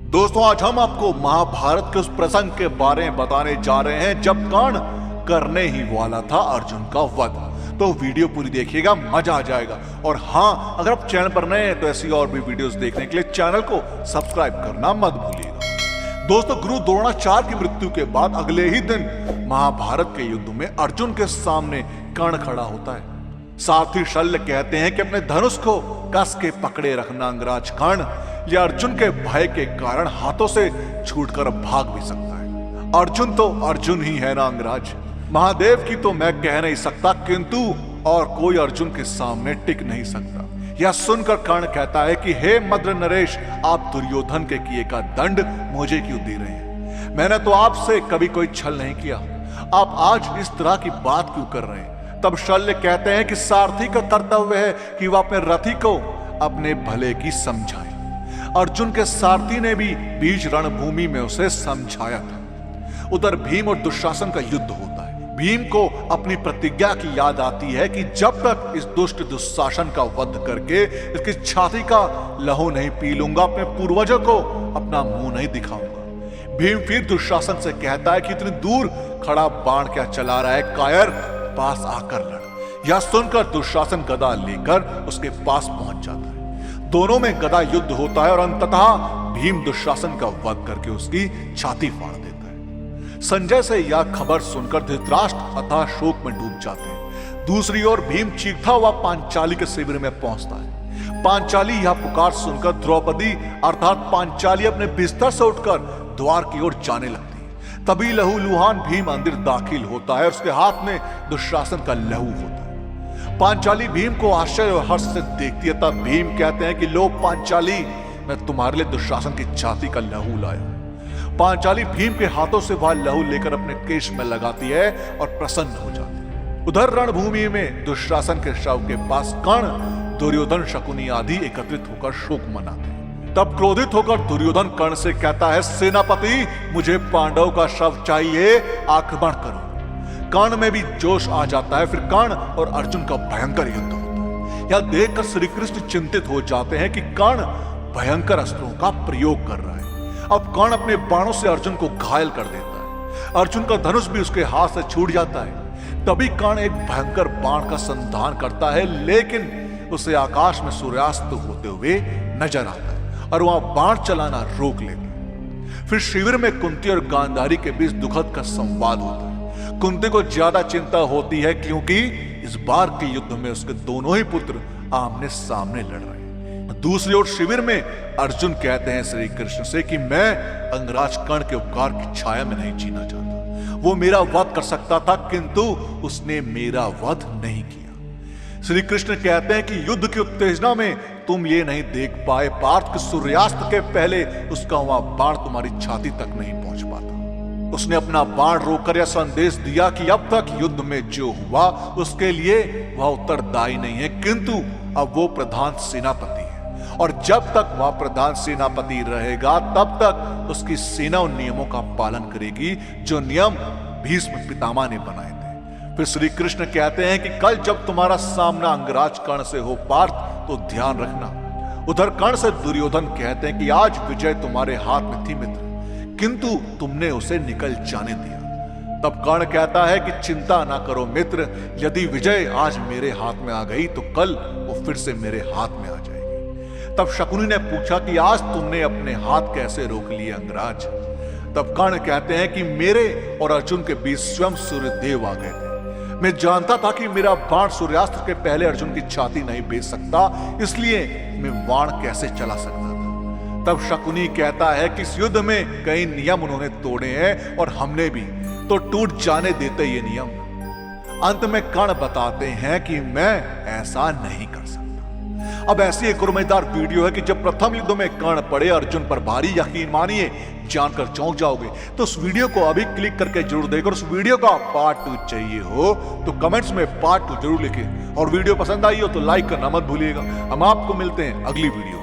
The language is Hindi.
दोस्तों, आज हम आपको महाभारत के उस प्रसंग के बारे में बताने जा रहे हैं जब कर्ण करने ही वाला था अर्जुन का वध। तो वीडियो पूरी देखिएगा, मजा आ जाएगा। और हाँ, अगर आप चैनल पर नए हैं तो ऐसी और भी वीडियोस देखने के लिए चैनल को सब्सक्राइब करना मत भूलिएगा। दोस्तों, गुरु द्रोणाचार्य की मृत्यु के बाद अगले ही दिन महाभारत के युद्ध में अर्जुन के सामने कर्ण खड़ा होता है। सारथी शल्य कहते हैं कि अपने धनुष को कस के पकड़े रखना अंगराज कर्ण, यह अर्जुन के भय के कारण हाथों से छूटकर भाग भी सकता है। अर्जुन तो अर्जुन ही है ना अंगराज, महादेव की तो मैं कह नहीं सकता, किंतु और कोई अर्जुन के सामने टिक नहीं सकता। यह सुनकर कर्ण कहता है कि हे मद्र नरेश, आप दुर्योधन के किए का दंड मुझे क्यों दे रहे हैं? मैंने तो आपसे कभी कोई छल नहीं किया, आप आज इस तरह की बात क्यों कर रहे हैं? तब शल्य कहते हैं कि सारथी का कर्तव्य है कि वह अपने रथी को अपने भले की समझाए। अर्जुन के सारथी ने भी बीच रणभूमि में उसे समझाया था। उधर भीम और दुशासन का युद्ध होता है। भीम को अपनी प्रतिज्ञा की याद आती है कि जब तक इस दुष्ट दुशासन का वध करके इसकी छाती का लहू नहीं पी लूंगा, अपने पूर्वजों को अपना मुंह नहीं दिखाऊंगा। भीम फिर दुशासन से कहता है कि इतनी दूर खड़ा बाण क्या चला रहा है कायर, पास आकर लड़। यह सुनकर दुशासन गदा लेकर उसके पास पहुंच जाता है। दोनों में गदा युद्ध होता है और अंततः भीम दुशासन का वध करके उसकी छाती फाड़ देता है। संजय से यह खबर सुनकर धृतराष्ट्र अथाह शोक में डूब जाते हैं। दूसरी ओर भीम चीखता हुआ पांचाली के शिविर में पहुंचता है। पांचाली यह पुकार सुनकर द्रौपदी अर्थात पांचाली अपने बिस्तर से उठकर द्वार की ओर जाने लगती है। तभी लहूलुहान भीम अंदर दाखिल होता है, उसके हाथ में दुशासन का लहू होता है। पांचाली भीम को आश्चर्य और हर्ष से देखती है। तब भीम कहते हैं कि लो पांचाली, मैं तुम्हारे लिए दुशासन की छाती का लहू लाया हूं। पांचाली भीम के हाथों से वह लहू लेकर अपने केश में लगाती है और प्रसन्न हो जाती है। उधर रणभूमि में दुशासन के शव के पास कर्ण, दुर्योधन, शकुनी आदि एकत्रित होकर शोक मनाते हैं। तब क्रोधित होकर दुर्योधन कर्ण से कहता है, सेनापति, मुझे पांडव का शव चाहिए, आक्रमण करो। कर्ण में भी जोश आ जाता है। फिर कर्ण और अर्जुन का भयंकर युद्ध होता है। यह देखकर श्री कृष्ण चिंतित हो जाते हैं कि कर्ण भयंकर अस्त्रों का प्रयोग कर रहा है। अब कर्ण अपने बाणों से अर्जुन को घायल कर देता है। अर्जुन का धनुष भी उसके हाथ से छूट जाता है। तभी कर्ण एक भयंकर बाण का संधान करता है, लेकिन उसे आकाश में सूर्यास्त होते हुए नजर आता है और वहां बाण चलाना रोक लेता है। फिर शिविर में कुंती और गांधारी के बीच दुखद का संवाद होता है। कुंती को ज्यादा चिंता होती है क्योंकि इस बार के युद्ध में उसके दोनों ही पुत्र आमने सामने लड़ रहे हैं। दूसरी ओर शिविर में अर्जुन कहते हैं श्री कृष्ण से कि मैं अंगराज कर्ण के उपकार की छाया में नहीं जीना चाहता। वो मेरा वध कर सकता था, किंतु उसने मेरा वध नहीं किया। श्री कृष्ण कहते हैं कि युद्ध की उत्तेजना में तुम ये नहीं देख पाए पार्थ कि सूर्यास्त के पहले उसका वहां बाण तुम्हारी छाती तक नहीं पहुंच पाता। उसने अपना बाण रोककर यह संदेश दिया कि अब तक युद्ध में जो हुआ उसके लिए वह उत्तरदायी नहीं है, किंतु अब वो प्रधान सेनापति है और जब तक वह प्रधान सेनापति रहेगा तब तक उसकी सेना उन नियमों का पालन करेगी जो नियम भीष्म पितामह ने बनाए थे। फिर श्री कृष्ण कहते हैं कि कल जब तुम्हारा सामना अंगराज कर्ण से हो पार्थ, तो ध्यान रखना। उधर कर्ण से दुर्योधन कहते हैं कि आज विजय तुम्हारे हाथ में थी मित्र, किंतु तुमने उसे निकल जाने दिया। तब कर्ण कहता है कि चिंता ना करो मित्र, यदि विजय आज मेरे हाथ में आ गई तो कल वो फिर से मेरे हाथ में आ जाएगी। तब शकुनी ने पूछा कि आज तुमने अपने हाथ कैसे रोक लिए अंगराज? तब कर्ण कहते हैं कि मेरे और अर्जुन के बीच स्वयं सूर्यदेव आ गए थे। मैं जानता था कि मेरा बाण सूर्यास्त के पहले अर्जुन की छाती नहीं बेच सकता, इसलिए मैं बाण कैसे चला सकता था। तब शकुनी कहता है कि इस युद्ध में कई नियम उन्होंने तोड़े हैं और हमने भी, तो टूट जाने देते ये नियम। अंत में कर्ण बताते हैं कि मैं ऐसा नहीं कर सकता। अब ऐसी एक उम्मीदवार वीडियो है कि जब प्रथम युद्ध में कर्ण पड़े अर्जुन पर भारी, यकीन मानिए जानकर चौंक जाओगे। तो उस वीडियो को अभी क्लिक करके जरूर देखो। उस वीडियो का पार्ट 2 चाहिए हो तो कमेंट्स में पार्ट 2 जरूर लिखें और वीडियो पसंद आई हो तो लाइक करना मत भूलिएगा। हम आपको मिलते हैं अगली वीडियो।